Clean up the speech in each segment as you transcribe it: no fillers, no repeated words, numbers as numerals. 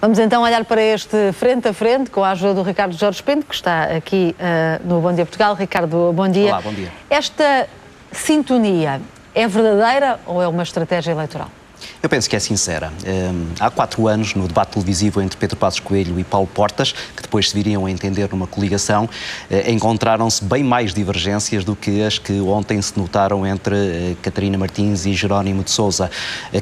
Vamos então olhar para este frente a frente com a ajuda do Ricardo Jorge Pinto, que está aqui no Bom Dia Portugal. Ricardo, bom dia. Olá, bom dia. Esta sintonia é verdadeira ou é uma estratégia eleitoral? Eu penso que é sincera. Há 4 anos, no debate televisivo entre Pedro Passos Coelho e Paulo Portas, que depois se viriam a entender numa coligação, encontraram-se bem mais divergências do que as que ontem se notaram entre Catarina Martins e Jerónimo de Sousa,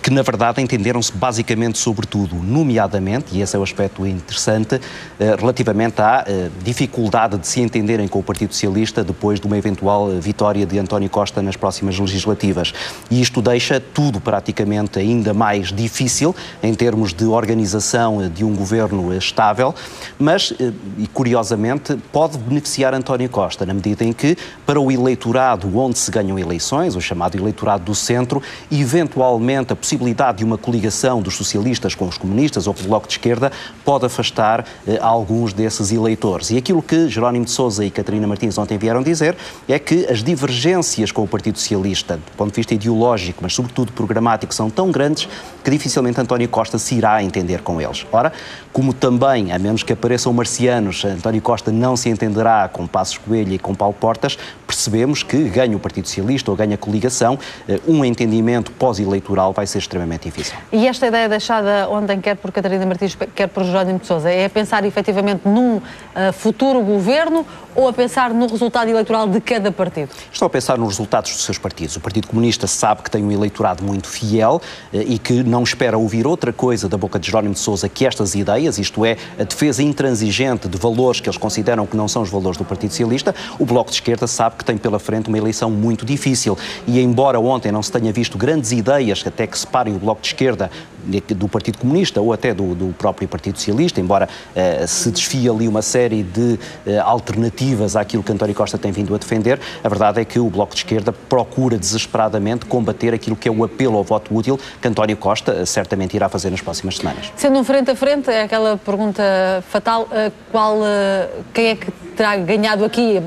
que na verdade entenderam-se basicamente sobre tudo, nomeadamente, e esse é o aspecto interessante, relativamente à dificuldade de se entenderem com o Partido Socialista depois de uma eventual vitória de António Costa nas próximas legislativas. E isto deixa tudo praticamente ainda mais difícil em termos de organização de um governo estável, mas, e curiosamente, pode beneficiar António Costa, na medida em que, para o eleitorado onde se ganham eleições, o chamado eleitorado do centro, eventualmente a possibilidade de uma coligação dos socialistas com os comunistas ou com o Bloco de Esquerda pode afastar alguns desses eleitores. E aquilo que Jerónimo de Sousa e Catarina Martins ontem vieram dizer é que as divergências com o Partido Socialista, do ponto de vista ideológico, mas sobretudo programático, são tão grandes que dificilmente António Costa se irá entender com eles. Ora, como também, a menos que apareçam marcianos, António Costa não se entenderá com Passos Coelho e com Paulo Portas, percebemos que ganha o Partido Socialista ou ganha a coligação, um entendimento pós-eleitoral vai ser extremamente difícil. E esta ideia deixada ontem, quer por Catarina Martins, quer por Jerónimo de Sousa, é pensar efetivamente num futuro governo ou a pensar no resultado eleitoral de cada partido? Estou a pensar nos resultados dos seus partidos. O Partido Comunista sabe que tem um eleitorado muito fiel e que não espera ouvir outra coisa da boca de Jerónimo de Sousa que estas ideias, isto é, a defesa intransigente de valores que eles consideram que não são os valores do Partido Socialista. O Bloco de Esquerda sabe que tem pela frente uma eleição muito difícil e, embora ontem não se tenha visto grandes ideias que até que separem o Bloco de Esquerda do Partido Comunista ou até do próprio Partido Socialista, embora se desfie ali uma série de alternativas àquilo que António Costa tem vindo a defender, a verdade é que o Bloco de Esquerda procura desesperadamente combater aquilo que é o apelo ao voto útil que António Costa certamente irá fazer nas próximas semanas. Sendo um frente a frente, é aquela pergunta fatal, quem é que terá ganhado aqui,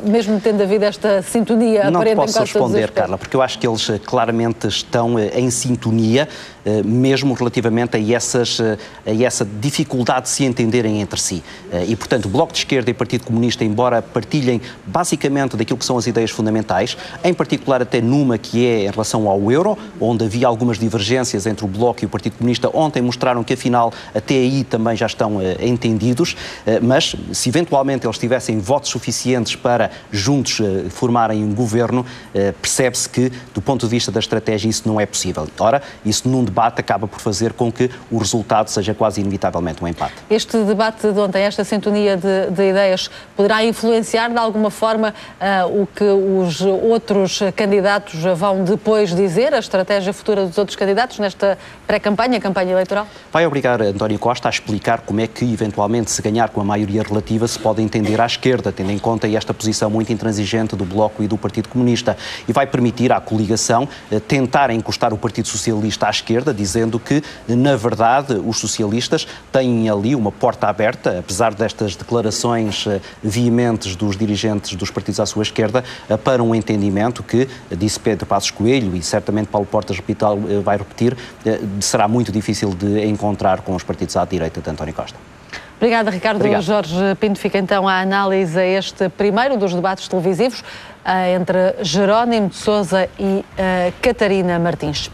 mesmo tendo havido esta sintonia não aparente em quase todos os Não posso responder, aspectos? Carla, porque eu acho que eles claramente estão em sintonia, mesmo relativamente a essa dificuldade de se entenderem entre si. E, portanto, o Bloco de Esquerda e o Partido Comunista, embora partilhem basicamente daquilo que são as ideias fundamentais, em particular até numa que é em relação ao euro, onde havia algumas divergências entre o Bloco e o Partido Comunista, ontem mostraram que, afinal, até aí também já estão entendidos, mas se eventualmente eles tivessem votos suficientes para juntos formarem um governo, percebe-se que, do ponto de vista da estratégia, isso não é possível. Ora, isso num debate acaba por fazer com que o resultado seja quase inevitavelmente um empate. Este debate de ontem, esta sintonia de ideias, poderá influenciar de alguma forma o que os outros candidatos vão depois dizer, a estratégia futura dos outros candidatos nesta pré-campanha, campanha eleitoral? Vai obrigar António Costa a explicar como é que, eventualmente, se ganhar com a maioria relativa, se pode entender à esquerda, tendo em conta esta posição muito intransigente do Bloco e do Partido Comunista. E vai permitir à coligação tentar encostar o Partido Socialista à esquerda, dizendo que, na verdade, os socialistas têm ali uma porta aberta, apesar destas declarações veementes dos dirigentes dos partidos à sua esquerda, para um entendimento que, disse Pedro Passos Coelho, e certamente Paulo Portas vai repetir, será muito difícil de encontrar com os partidos à direita de António Costa. Obrigada, Ricardo. Obrigado. Jorge Pinto, fica então a análise a este primeiro dos debates televisivos entre Jerónimo de Sousa e Catarina Martins.